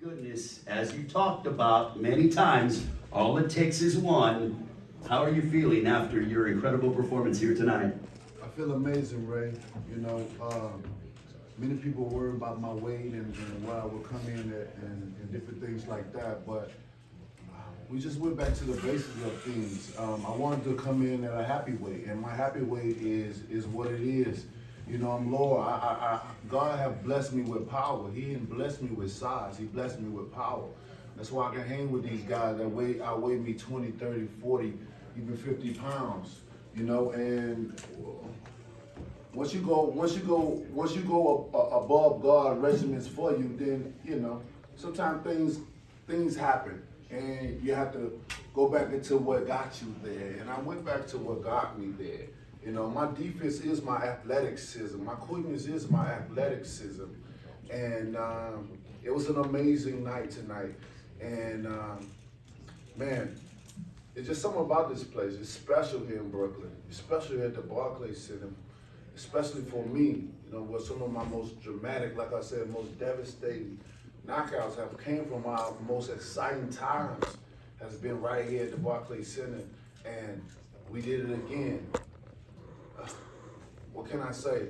Goodness, as you talked about many times, all it takes is one. How are you feeling after your incredible performance here tonight? I feel amazing, Ray. You know, many people worry about my weight and where I would come in at and different things like that, but we just went back to the basics of things. I wanted to come in at a happy weight, and my happy weight is what it is. You know, I'm lower. God have blessed me with power. He didn't bless me with size. He blessed me with power. That's why I can hang with these guys that outweigh me 20, 30, 40, even 50 pounds. You know, and once you go above God regiments for you, then you know sometimes things happen, and you have to go back into what got you there. And I went back to what got me there. You know, my defense is my athleticism. My quickness is my athleticism. And it was an amazing night tonight. And man, it's just something about this place. It's special here in Brooklyn. It's special here at the Barclays Center, especially for me. You know, where some of my most dramatic, like I said, most devastating knockouts have came from our most exciting times has been right here at the Barclays Center. And we did it again. What can I say?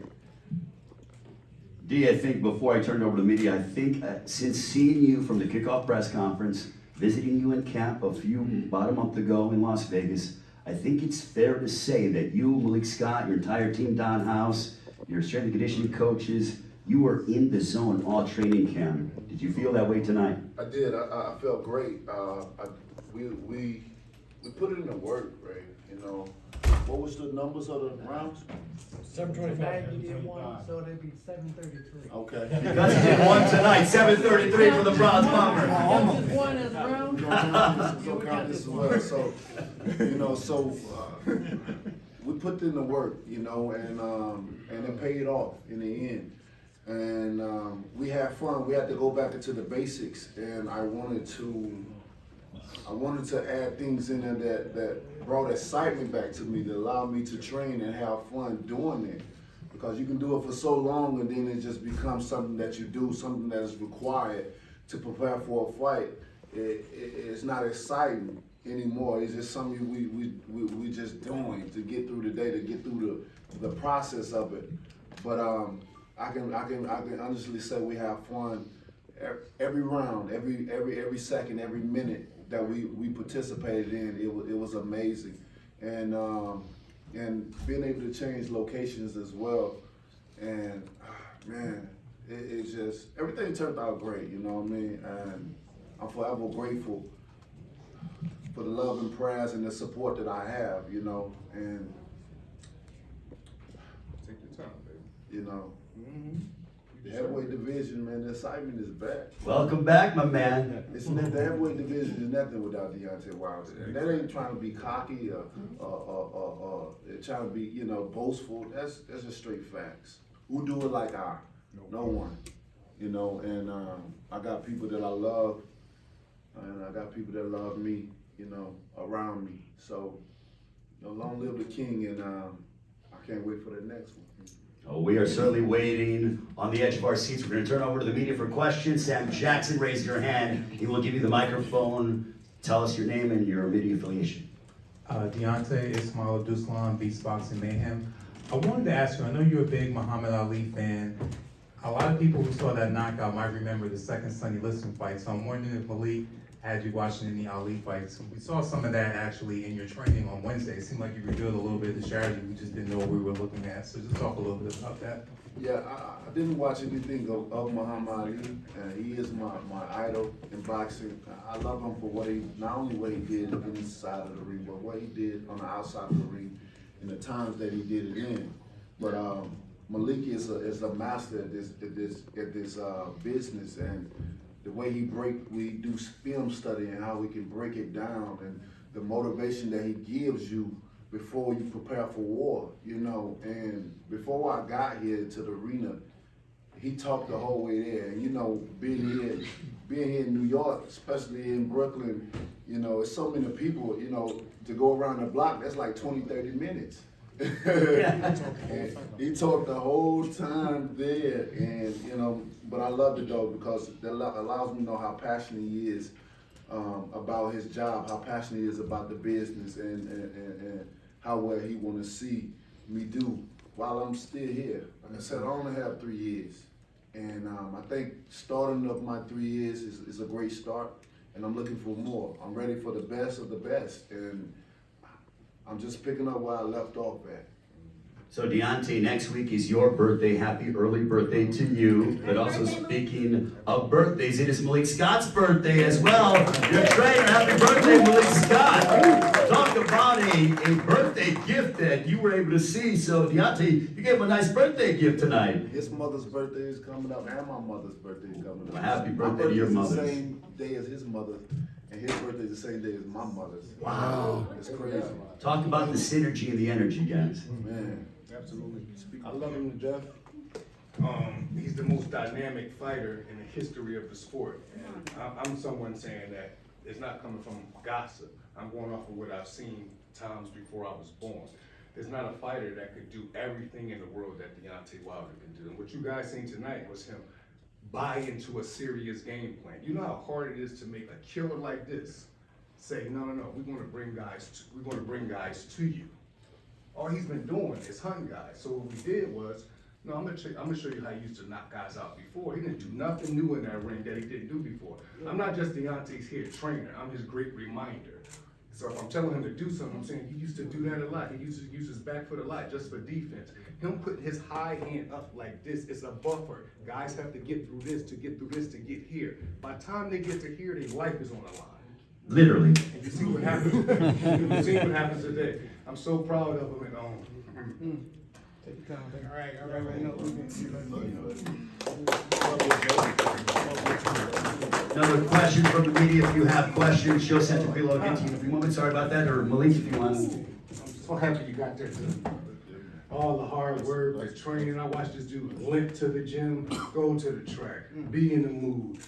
D, I think before I turn it over to the media, I think since seeing you from the kickoff press conference, visiting you in camp about a month ago in Las Vegas, I think it's fair to say that you, Malik Scott, your entire team, Don House, your strength and conditioning coaches, you were in the zone all training camp. Did you feel that way tonight? I did. I felt great. We put it in the work, right? You know. What was the numbers of the rounds? 725. You did one, so it'd be 733. Okay. Because you did one tonight, 733 for the bronze bomber. Just one as round. So count this as well. So, you know, we put in the work, you know, and it paid off in the end. And we had fun. We had to go back into the basics, and I wanted to add things in there that brought excitement back to me, that allowed me to train and have fun doing it. Because you can do it for so long and then it just becomes something that you do, something that is required to prepare for a fight. It's not exciting anymore. It's just something we just doing to get through the day, to get through the process of it. But I can honestly say we have fun every round, every second, every minute that we participated in. It was amazing, and being able to change locations as well, and man, it's just everything turned out great. You know what I mean? And I'm forever grateful for the love and prayers and the support that I have. You know, and take your time, baby. You know. Mm-hmm. The heavyweight division, man, the excitement is back. Welcome back, my man. Isn't that the heavyweight division is nothing without Deontay Wilder. And that ain't trying to be cocky or trying to be, you know, boastful. That's just straight facts. Who do it like I? No one. You know, and I got people that I love, and I got people that love me, you know, around me. So, you know, long live the king, and I can't wait for the next one. Oh, we are certainly waiting on the edge of our seats. We're going to turn over to the media for questions. Sam Jackson, raise your hand. He will give you the microphone. Tell us your name and your media affiliation. Deontay Ismail Duslan, Beast Boxing Mayhem. I wanted to ask you, I know you're a big Muhammad Ali fan. A lot of people who saw that knockout might remember the second Sonny Liston fight, so I'm wondering if Malik had you watching any Ali fights. We saw some of that actually in your training on Wednesday. It seemed like you revealed a little bit of the strategy. We just didn't know what we were looking at. So just talk a little bit about that. Yeah, I didn't watch anything of Muhammad Ali. He is my idol in boxing. I love him for not only what he did inside of the ring, but what he did on the outside of the ring and the times that he did it in. But Malik is a master at this business, and the way we do film study and how we can break it down, and the motivation that he gives you before you prepare for war, you know. And before I got here to the arena, he talked the whole way there. And you know, being here in New York, especially in Brooklyn, you know, it's so many people, you know, to go around the block, that's like 20, 30 minutes. And he talked the whole time there, and you know, but I loved it though because that allows me to know how passionate he is about his job, how passionate he is about the business, and how well he want to see me do while I'm still here. Like I said, I only have 3 years, and I think starting up my 3 years is a great start, and I'm looking for more. I'm ready for the best of the best, and I'm just picking up where I left off at. So Deontay, next week is your birthday. Happy early birthday to you. But also speaking of birthdays, it is Malik Scott's birthday as well. Your trainer, happy birthday, Malik Scott. Talk about a birthday gift that you were able to see. So Deontay, you gave him a nice birthday gift tonight. His mother's birthday is coming up, and my mother's birthday is coming up. Well, happy My birthday to your birthday's mother. the same day as his mother, and his birthday is the same day as my mother's. Wow. It's crazy. Talk about the synergy and the energy, guys. Man. Absolutely. I love him to death. He's the most dynamic fighter in the history of the sport. And I'm someone saying that it's not coming from gossip. I'm going off of what I've seen times before I was born. There's not a fighter that could do everything in the world that Deontay Wilder can do. And what you guys seen tonight was him buy into a serious game plan. You know how hard it is to make a killer like this say, no, we're gonna bring guys to you. All he's been doing is hunting guys. So what we did was, no, I'm gonna show you how he used to knock guys out before. He didn't do nothing new in that ring that he didn't do before. I'm not just Deontay's here trainer, I'm his great reminder. So if I'm telling him to do something, I'm saying he used to do that a lot. He used to use his back foot a lot just for defense. Him putting his high hand up like this, it's a buffer. Guys have to get through this to get through this to get here. By the time they get to here, their life is on the line. Literally. And you see what happens. You see what happens today. I'm so proud of him and Take your time. All right. Right now, Another question from the media. If you have questions, Show Center below. Get to you in a few moments. Sorry about that. Or Malik, if you want. I'm so happy you got there too. All the hard work, the training. I watched this dude limp to the gym, go to the track, be in the mood,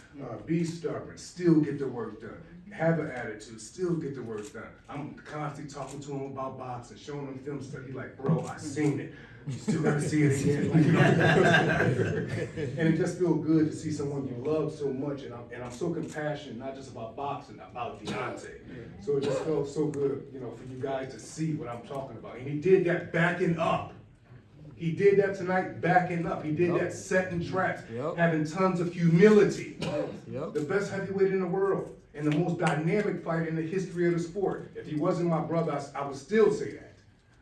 be stubborn, still get the work done. Have an attitude, still get the work done. I'm constantly talking to him about boxing, showing him film stuff. He's like, bro, I seen it. You still gotta see it again. Like, you know? And it just feels good to see someone you love so much, and I'm so compassionate, not just about boxing, about Deontay. So it just felt so good, for you guys to see what I'm talking about. And he did that backing up. He did that tonight, backing up. He did that setting traps, having tons of humility. The best heavyweight in the world, and the most dynamic fighter in the history of the sport. If he wasn't my brother, I would still say that.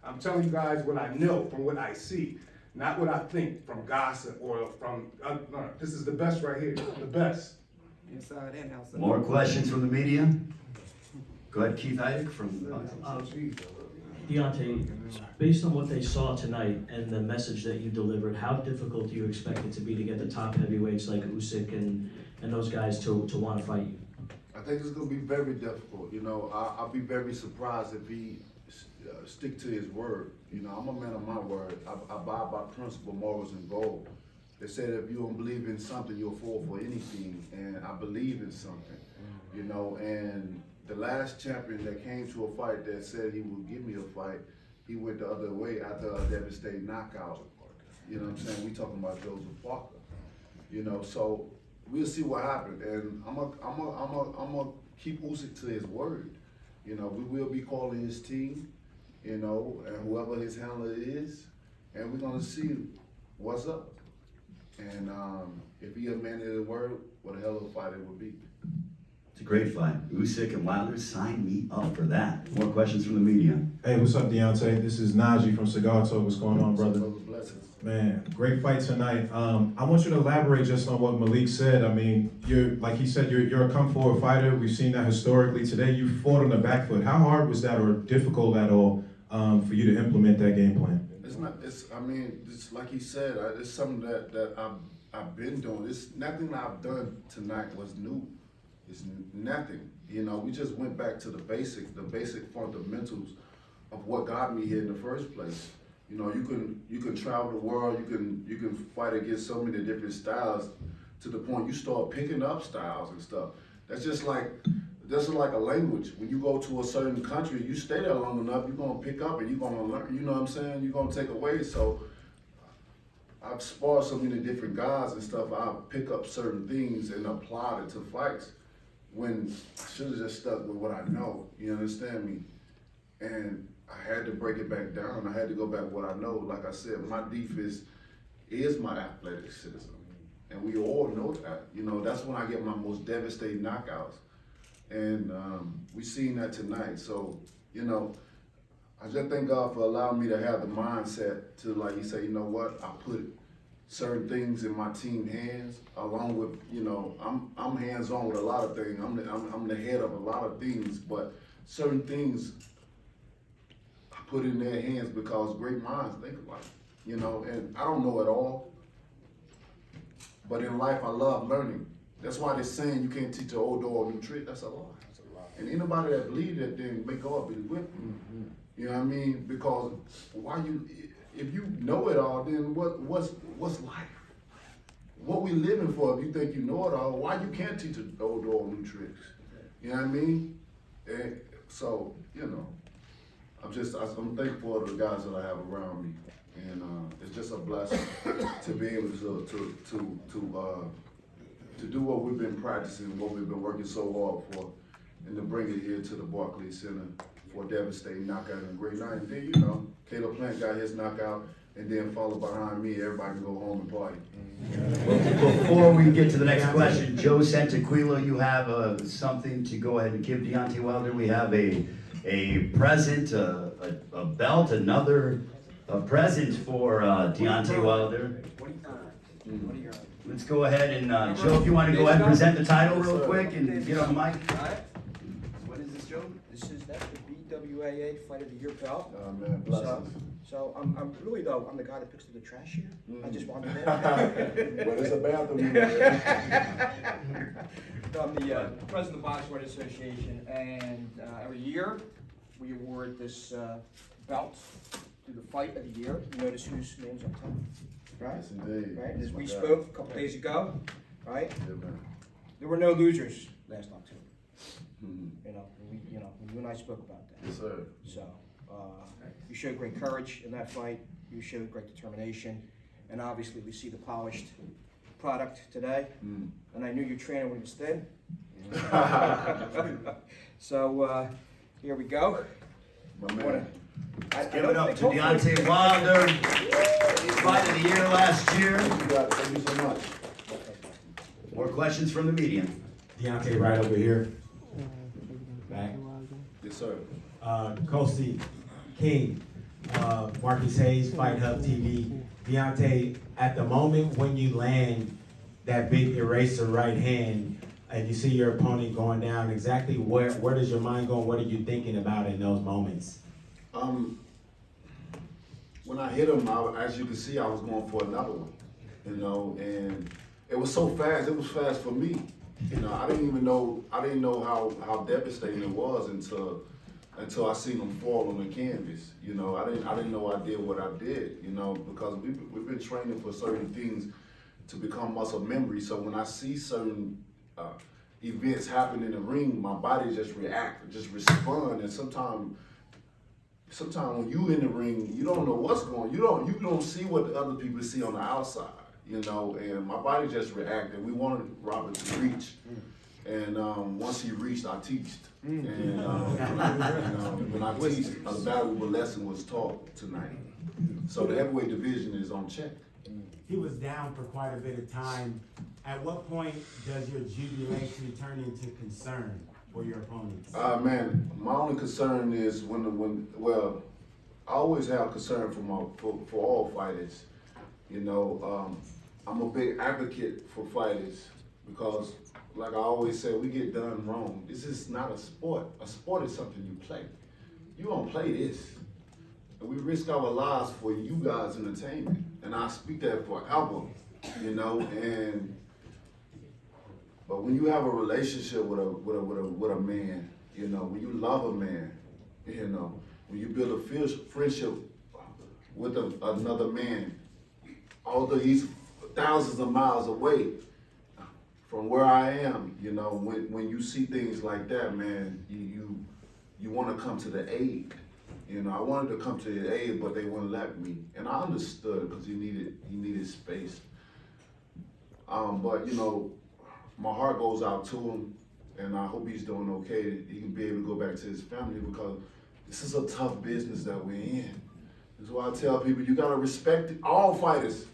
I'm telling you guys what I know from what I see, not what I think from gossip or from, no, this is the best right here, the best. Inside and outside. More questions from the media? Go ahead, Keith Heidick from. Deontay, based on what they saw tonight and the message that you delivered, how difficult do you expect it to be to get the top heavyweights like Usyk and those guys to want to fight you? I think it's going to be very difficult. I'll be very surprised if he stick to his word. I'm a man of my word. I abide by principle, morals, and goals. They said if you don't believe in something, you'll fall for anything. And I believe in something, and the last champion that came to a fight that said he would give me a fight, he went the other way after a devastating knockout. You know what I'm saying? We talking about Joseph Parker. So we'll see what happens. And I'm gonna keep Usyk to his word. We will be calling his team, and whoever his handler is, and we're gonna see what's up. And if he a man of his word, what a hell of a fight it would be. It's a great fight. Usyk and Wilder, sign me up for that. More questions from the media. Hey, what's up, Deontay? This is Najee from Cigar Talk. What's going on, brother? Blessings. Man, great fight tonight. I want you to elaborate just on what Malik said. I mean, like he said, you're a come-forward fighter. We've seen that historically. Today, you fought on the back foot. How hard was that, or difficult at all, for you to implement that game plan? It's not. It's like he said. It's something that I've been doing. It's nothing I've done tonight was new. It's nothing. We just went back to the basic fundamentals of what got me here in the first place. You can travel the world. You can fight against so many different styles to the point you start picking up styles and stuff. That's just like this is like a language. When you go to a certain country, you stay there long enough, you're gonna pick up and you're gonna learn, you know what I'm saying? You're gonna take away. So I've sparred so many different guys and stuff, I pick up certain things and apply it to fights when I should have just stuck with what I know, you understand me? And I had to break it back down. I had to go back what I know. Like I said, my defense is my athleticism. And we all know that. You know, that's when I get my most devastating knockouts. And we seen that tonight. So, you know, I just thank God for allowing me to have the mindset to, like you say, you know what, I put certain things in my team hands, along with, you know, I'm hands-on with a lot of things. I'm the head of a lot of things, but certain things I put in their hands because great minds think alike, you know, and I don't know it all, but in life I love learning. That's why they're saying you can't teach an old dog a new trick. That's a lie. And anybody that believes that, then may God be with them. You know what I mean? Because if you know it all, then what's life? What we living for? If you think you know it all, why you can't teach an old dog new tricks? You know what I mean? And so, you know, I'm thankful for the guys that I have around me, and it's just a blessing to be able to do what we've been practicing, what we've been working so hard for, and to bring it here to the Barclays Center for a devastating knockout and a great night. And then, you know, Caleb Plant got his knockout, and then followed behind me, everybody can go home and party. Before we get to the next question, Joe Santaquilo, you have something to go ahead and give Deontay Wilder. We have a present, a belt, a present for Deontay Wilder. Let's go ahead and, Joe, if you want to go ahead and present the title real quick and get on the mic. Alright. What is this, Joe? That's the BWAA Fight of the Year belt. Oh man, blessings. So I'm really though, I'm the guy that picks through the trash here. I just wanted to Well, there's a bathroom. I'm the president of the Boxing Writers Association, and every year we award this belt to the Fight of the Year. You notice whose names on top, right? Yes, indeed. Right. As we My God. spoke a couple days ago, right? Yeah, man. There were no losers last October. Mhm. You know, when you and I spoke about that. Yes, sir. So, you showed great courage in that fight, you showed great determination, and obviously we see the polished product today, and I knew your trainer when he was thin. So, here we go. My man. Give it up to Deontay Wilder, Fight of the Year last year. Thank you so much. More questions from the media. Deontay right over here. Back. Yes, sir. Kosi King, Marcus Hayes, FightHype TV. Deontay, at the moment when you land that big eraser right hand and you see your opponent going down, exactly where does your mind go? What are you thinking about in those moments? When I hit him, as you can see, I was going for another one, you know, and it was so fast. It was fast for me. You know, I didn't know how devastating it was until I seen him fall on the canvas. You know, I didn't know I did what I did. You know, because we've been training for certain things to become muscle memory. So when I see certain events happen in the ring, my body just respond, and sometimes when you in the ring, you don't know what's going. You don't see what the other people see on the outside. You know, and my body just reacted. We wanted Robert to reach, and once he reached, I teached. And when I teached, a valuable lesson was taught tonight. So the heavyweight division is on check. He was down for quite a bit of time. At what point does your jubilation turn into concern for your opponents? Man, my only concern is well, I always have concern for all fighters. You know, I'm a big advocate for fighters because, like I always say, we get done wrong. This is not a sport. A sport is something you play. You don't play this. And we risk our lives for you guys' entertainment. And I speak that forever, you know, but when you have a relationship with a man, you know, when you love a man, you know, when you build a friendship with another man, although he's thousands of miles away, from where I am, you know, when you see things like that, man, you want to come to the aid. You know, I wanted to come to the aid, but they wouldn't let me, and I understood because he needed space. But you know, my heart goes out to him, and I hope he's doing okay. He can be able to go back to his family because this is a tough business that we're in. That's why I tell people you gotta respect all fighters.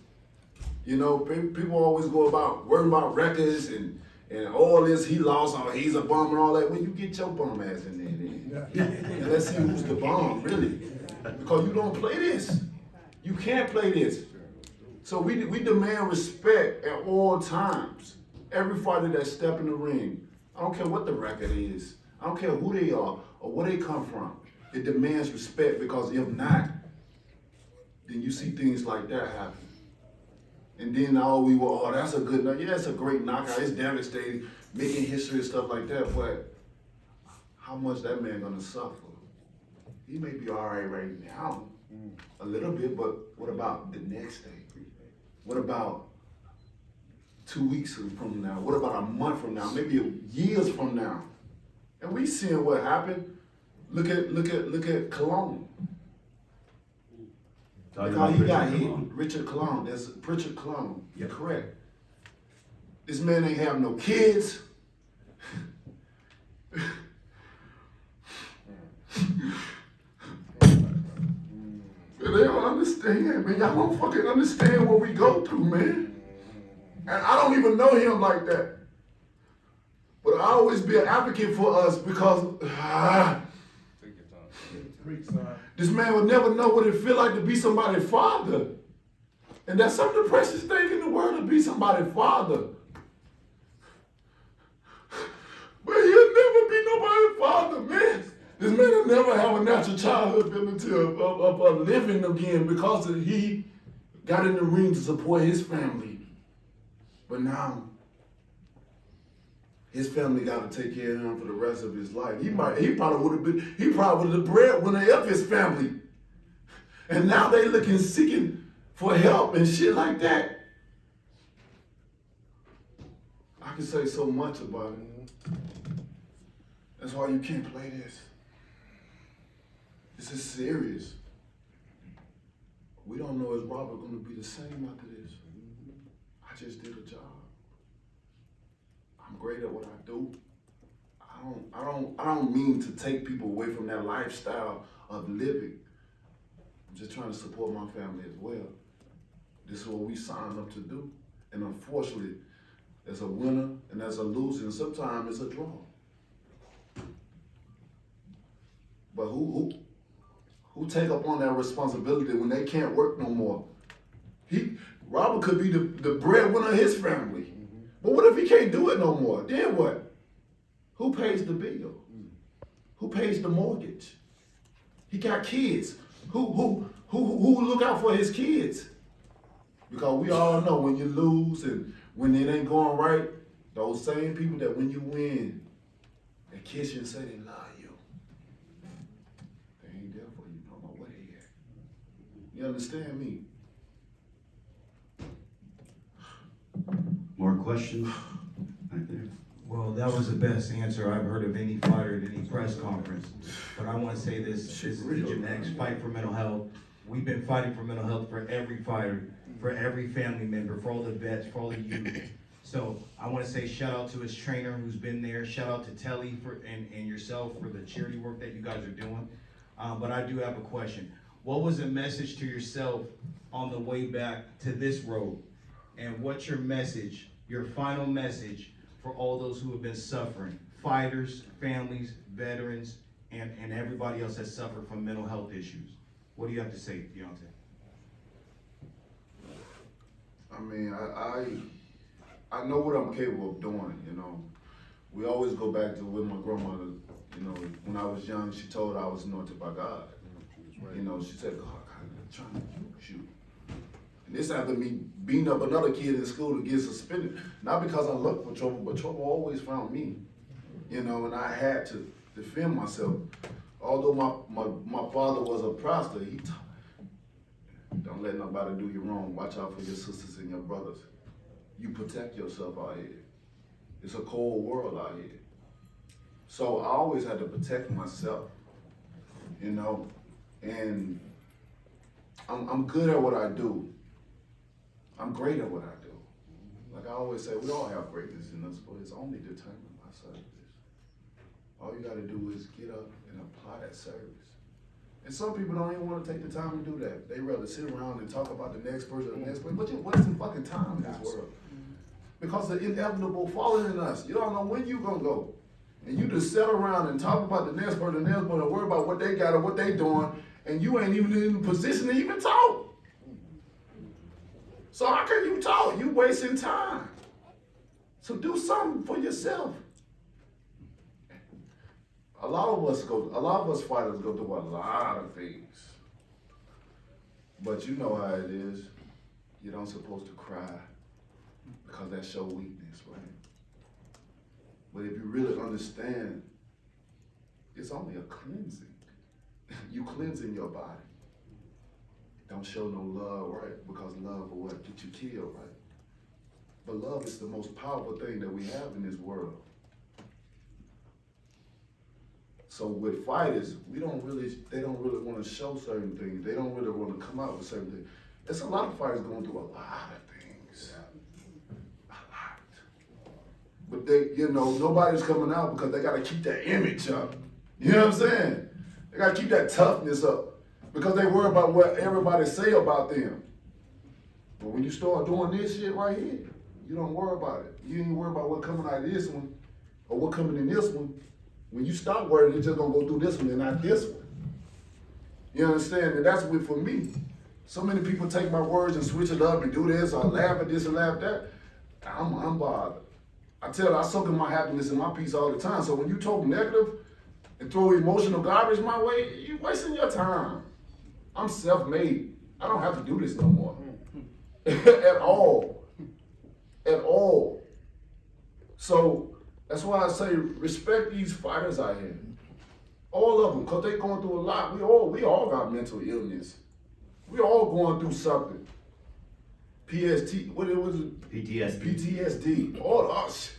You know, people always go about worrying about records and all this, he lost, or he's a bum and all that. Well, you get your bum ass in there then. And let's see who's the bum, really. Because you don't play this. You can't play this. So we demand respect at all times. Every fighter that step in the ring, I don't care what the record is. I don't care who they are or where they come from. It demands respect because if not, then you see things like that happen. And then that's a good knockout. Yeah, it's a great knockout. It's devastating, making history and stuff like that. But how much that man gonna suffer? He may be all right now, a little bit, but what about the next day? What about 2 weeks from now? What about a month from now? Maybe years from now? And we seeing what happened. Look at Cologne. Because he got hit, Richard Cologne. That's Richard Cologne. You're correct. This man ain't have no kids. They don't understand, man. Y'all don't fucking understand what we go through, man. And I don't even know him like that. But I always be an advocate for us because this man would never know what it feel like to be somebody's father. And that's some of the precious thing in the world, to be somebody's father. But he'll never be nobody's father, man. This man will never have a natural childhood ability of living again because he got in the ring to support his family. But now, his family got to take care of him for the rest of his life. He probably would have been the breadwinner of his family. And now they seeking for help and shit like that. I can say so much about it. That's why you can't play this. This is serious. We don't know is Robert gonna be the same after this. I just did a job. I'm great at what I do. I don't mean to take people away from that lifestyle of living. I'm just trying to support my family as well. This is what we signed up to do. And unfortunately, there's a winner and there's a loser, and sometimes it's a draw. But who take up on that responsibility when they can't work no more? Robert could be the breadwinner of his family. But what if he can't do it no more? Then what? Who pays the bill? Who pays the mortgage? He got kids. Who look out for his kids? Because we all know when you lose and when it ain't going right, those same people that when you win, they kiss you and say they love you. They ain't there for you no more. Where they at? You understand me? More questions? Right there. Well, that was the best answer I've heard of any fighter at any press conference. But I want to say this is Agent X, Fight for Mental Health. We've been fighting for mental health for every fighter, for every family member, for all the vets, for all the youth. So I want to say shout out to his trainer who's been there. Shout out to Telly and yourself for the charity work that you guys are doing. But I do have a question. What was the message to yourself on the way back to this road? And what's your message, your final message for all those who have been suffering? Fighters, families, veterans, and everybody else that suffered from mental health issues. What do you have to say, Deontay? I mean, I know what I'm capable of doing, you know. We always go back to when my grandmother, you know, when I was young, she told I was anointed by God. You know, she said, God, I'm trying to use you. And this after me beating up another kid in school to get suspended. Not because I looked for trouble, but trouble always found me. You know, and I had to defend myself. Although my father was a pastor, he taught me, don't let nobody do you wrong. Watch out for your sisters and your brothers. You protect yourself out here. It's a cold world out here. So I always had to protect myself, you know, and I'm good at what I do. I'm great at what I do. Like I always say, we all have greatness in us, but it's only determined by service. All you gotta do is get up and apply that service. And some people don't even wanna take the time to do that. They rather sit around and talk about the next person or the next person, but you're wasting fucking time in this world. Because the inevitable falling in us. You don't know when you gonna go. And you just sit around and talk about the next person, and worry about what they got or what they doing, and you ain't even in the position to even talk. So how can you talk? You wasting time. So do something for yourself. A lot of us fighters go through a lot of things. But you know how it is. You don't supposed to cry because that show weakness, right? But if you really understand, it's only a cleansing. You cleansing your body. Don't show no love, right? Because love will what? Get you killed, right? But love is the most powerful thing that we have in this world. So with fighters, they don't really want to show certain things. They don't really want to come out with certain things. There's a lot of fighters going through a lot of things. A lot. But nobody's coming out because they got to keep that image up. You know what I'm saying? They got to keep that toughness up because they worry about what everybody say about them. But when you start doing this shit right here, you don't worry about it. You ain't worry about what coming out of this one or what coming in this one. When you stop worrying, you're just gonna go through this one and not this one. You understand? And that's what for me. So many people take my words and switch it up and do this or laugh at this and laugh at that. I'm bothered. I soak in my happiness and my peace all the time. So when you talk negative and throw emotional garbage my way, you're wasting your time. I'm self-made. I don't have to do this no more. At all. At all. So that's why I say respect these fighters out here. All of them, because they're going through a lot. We all got mental illness. We all going through something. What was it? PTSD. All us.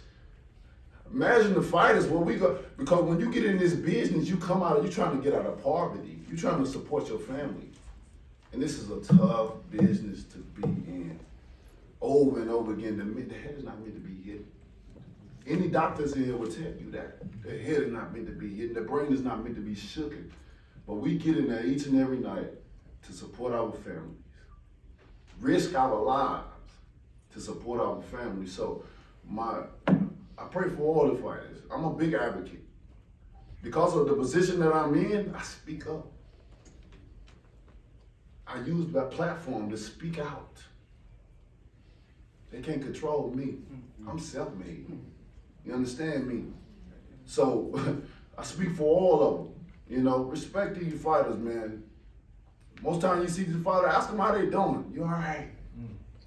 Imagine the fighters where we go, because when you get in this business, you're trying to get out of poverty. You're trying to support your family. And this is a tough business to be in. Over and over again, the head is not meant to be hit. Any doctors in here will tell you that. The head is not meant to be hit. The brain is not meant to be shooken. But we get in there each and every night to support our families. Risk our lives to support our families. So I pray for all the fighters. I'm a big advocate. Because of the position that I'm in, I speak up. I use that platform to speak out. They can't control me. I'm self-made. You understand me? So I speak for all of them. You know, respect these fighters, man. Most times you see these fighters, ask them how they doing. You all right?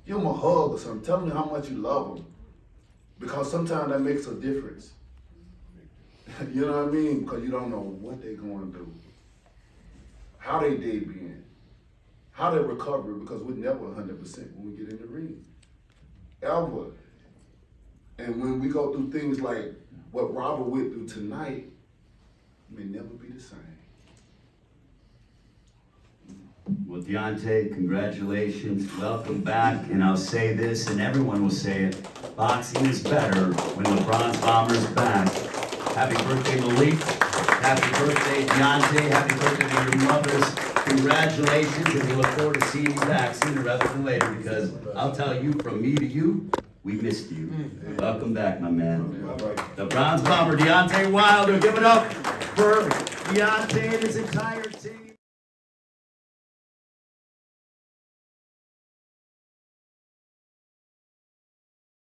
Give them a hug or something. Tell them how much you love them. Because sometimes that makes a difference. You know what I mean? Because you don't know what they're going through. How they day been. How they recover, because we're never 100% when we get in the ring. Ever. And when we go through things like what Robert went through tonight, it may never be the same. Well, Deontay, congratulations. Welcome back. And I'll say this, and everyone will say it. Boxing is better when LeBron's Bomber's back. Happy birthday, Malik. Happy birthday, Deontay. Happy birthday to your mothers. Congratulations, and we look forward to seeing you back sooner rather than later, because I'll tell you, from me to you, we missed you. Welcome back, my man. The Bronze Bomber, Deontay Wilder. Give it up for Deontay and his entire team.